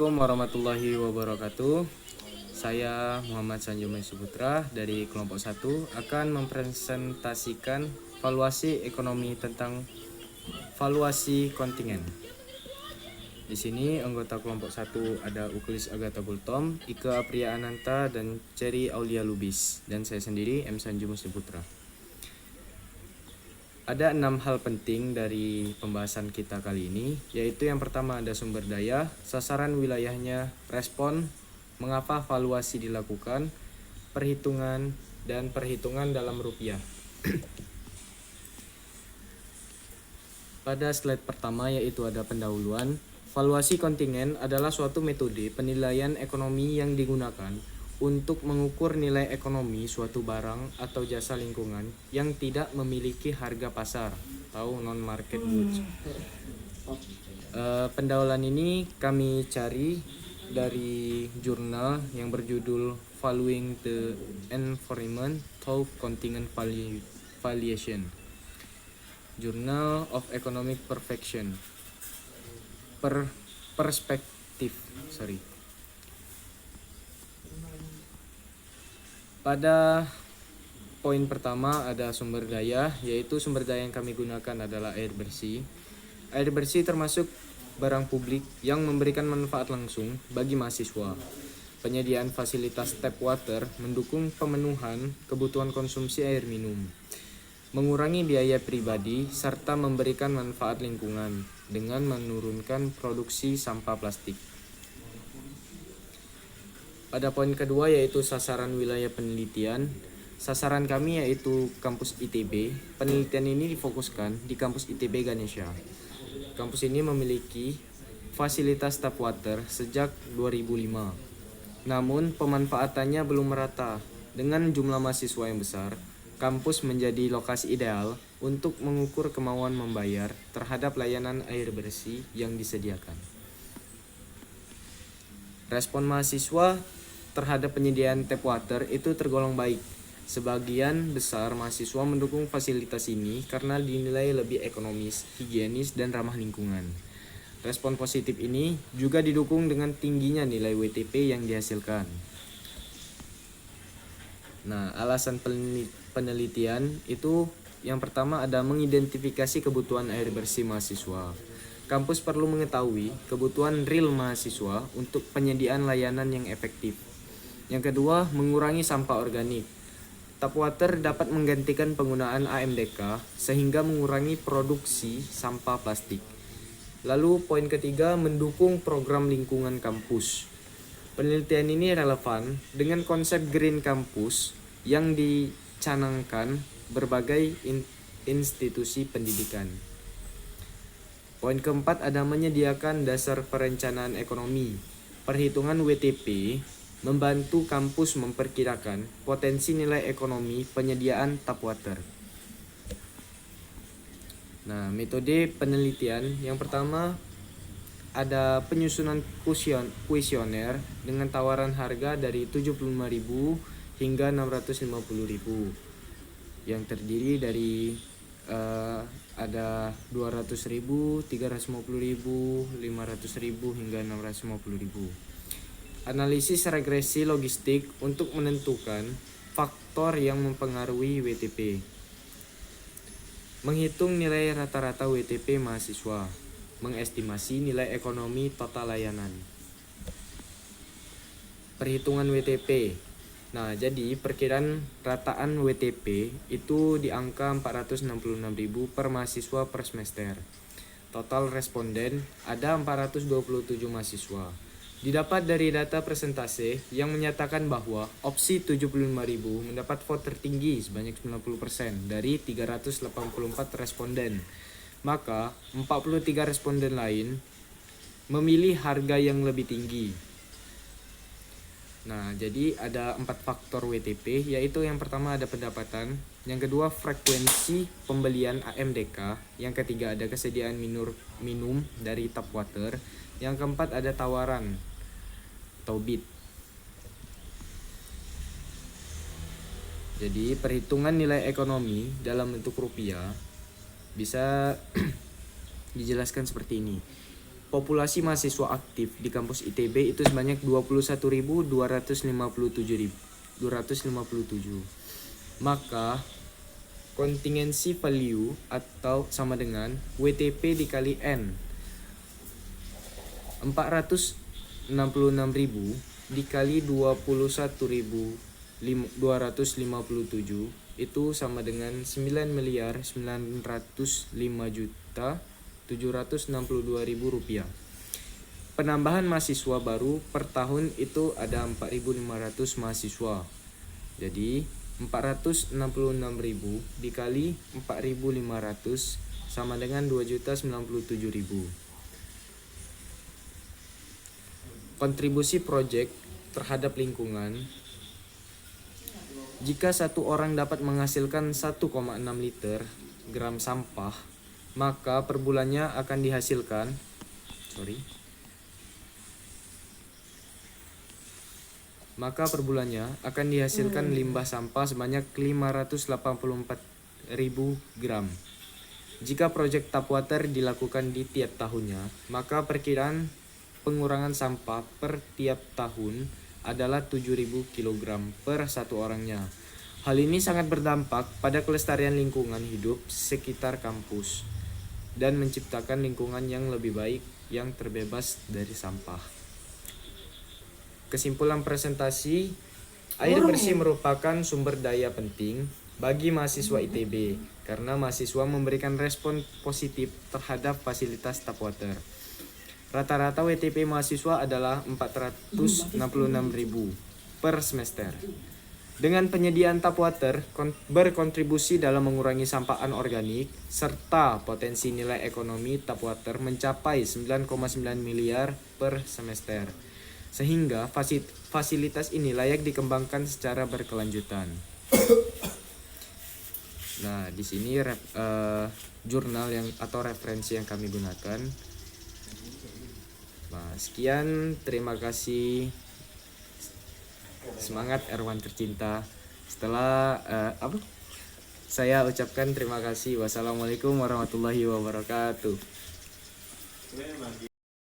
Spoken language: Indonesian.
Assalamualaikum warahmatullahi wabarakatuh. Saya Muhammad Sanjoma Suputra dari kelompok 1 akan mempresentasikan valuasi ekonomi tentang valuasi kontingen. Di sini anggota kelompok 1 ada Uklis Agatha Gultom, Ika Apriya Ananta, dan Cherry Aulia Lubis. Dan saya sendiri M. Sanjoma Suputra. Ada 6 hal penting dari pembahasan kita kali ini, yaitu yang pertama ada sumber daya, sasaran wilayahnya, respon, mengapa valuasi dilakukan, perhitungan, dan perhitungan dalam rupiah. Pada slide pertama yaitu ada pendahuluan. Valuasi kontingen adalah suatu metode penilaian ekonomi yang digunakan untuk mengukur nilai ekonomi suatu barang atau jasa lingkungan yang tidak memiliki harga pasar atau non-market goods. Pendahuluan ini kami cari dari jurnal yang berjudul Valuing the Environment Through Contingent Valuation, Journal of Economic Perfection, Perspektif. Pada poin pertama ada sumber daya, yaitu sumber daya yang kami gunakan adalah air bersih. Air bersih termasuk barang publik yang memberikan manfaat langsung bagi mahasiswa. Penyediaan fasilitas tap water mendukung pemenuhan kebutuhan konsumsi air minum, mengurangi biaya pribadi, serta memberikan manfaat lingkungan dengan menurunkan produksi sampah plastik. Pada poin kedua yaitu sasaran wilayah penelitian. Sasaran kami yaitu kampus ITB. Penelitian ini difokuskan di kampus ITB Ganesha. Kampus ini memiliki fasilitas tap water sejak 2005. Namun pemanfaatannya belum merata. Dengan jumlah mahasiswa yang besar, kampus menjadi lokasi ideal untuk mengukur kemauan membayar terhadap layanan air bersih yang disediakan. Respon mahasiswa terhadap penyediaan tap water itu tergolong baik. Sebagian besar mahasiswa mendukung fasilitas ini karena dinilai lebih ekonomis, higienis, dan ramah lingkungan. Respon positif ini juga didukung dengan tingginya nilai WTP yang dihasilkan. Nah, alasan penelitian itu yang pertama ada mengidentifikasi kebutuhan air bersih mahasiswa. Kampus perlu mengetahui kebutuhan real mahasiswa untuk penyediaan layanan yang efektif. Yang kedua, mengurangi sampah organik. Tap water dapat menggantikan penggunaan AMDK sehingga mengurangi produksi sampah plastik. Lalu poin ketiga, mendukung program lingkungan kampus. Penelitian ini relevan dengan konsep Green Campus yang dicanangkan berbagai institusi pendidikan. Poin keempat ada menyediakan dasar perencanaan ekonomi. Perhitungan WTP membantu kampus memperkirakan potensi nilai ekonomi penyediaan tap water. Nah, metode penelitian yang pertama ada penyusunan kuesioner dengan tawaran harga dari 75.000 hingga 650.000 yang terdiri dari ada 200.000, 350.000, 500.000 hingga 650.000. Analisis regresi logistik untuk menentukan faktor yang mempengaruhi WTP. Menghitung nilai rata-rata WTP mahasiswa. Mengestimasi nilai ekonomi total layanan. Perhitungan WTP. Nah, jadi perkiraan rataan WTP itu di angka 466.000 per mahasiswa per semester. Total responden ada 427 mahasiswa. Didapat dari data persentase yang menyatakan bahwa opsi 75.000 mendapat vote tertinggi sebanyak 90% dari 384 responden. Maka 43 responden lain memilih harga yang lebih tinggi. Nah, jadi ada 4 faktor WTP, yaitu yang pertama ada pendapatan, yang kedua frekuensi pembelian AMDK, yang ketiga ada kesediaan minum dari tap water, yang keempat ada tawaran atau bid. Jadi perhitungan nilai ekonomi dalam bentuk rupiah bisa dijelaskan seperti ini. populasi mahasiswa aktif di kampus ITB itu sebanyak 21.257. Maka kontingensi value atau sama dengan WTP dikali N. 466.000 dikali 21.257 itu sama dengan 9.905.762.000 rupiah. Penambahan mahasiswa baru per tahun itu ada 4.500 mahasiswa. Jadi 466.000 dikali 4.500 sama dengan 2.097.000. Kontribusi proyek terhadap lingkungan. Jika satu orang dapat menghasilkan 1,6 liter gram sampah, maka per bulannya akan dihasilkan limbah sampah sebanyak 584.000 gram. Jika proyek tap water dilakukan di tiap tahunnya, maka perkiraan pengurangan sampah per tiap tahun adalah 7.000 kg per satu orangnya. Hal ini sangat berdampak pada kelestarian lingkungan hidup sekitar kampus dan menciptakan lingkungan yang lebih baik yang terbebas dari sampah. Kesimpulan presentasi, air bersih merupakan sumber daya penting bagi mahasiswa ITB karena mahasiswa memberikan respon positif terhadap fasilitas tap water. Rata-rata WTP mahasiswa adalah 466.000 per semester. Dengan penyediaan tap water berkontribusi dalam mengurangi sampah anorganik serta potensi nilai ekonomi tap water mencapai 9,9 miliar per semester. Sehingga fasilitas ini layak dikembangkan secara berkelanjutan. Nah, di sini jurnal atau referensi yang kami gunakan. Nah, sekian, terima kasih. Semangat Erwan tercinta. Setelah saya ucapkan terima kasih. Wassalamualaikum warahmatullahi wabarakatuh.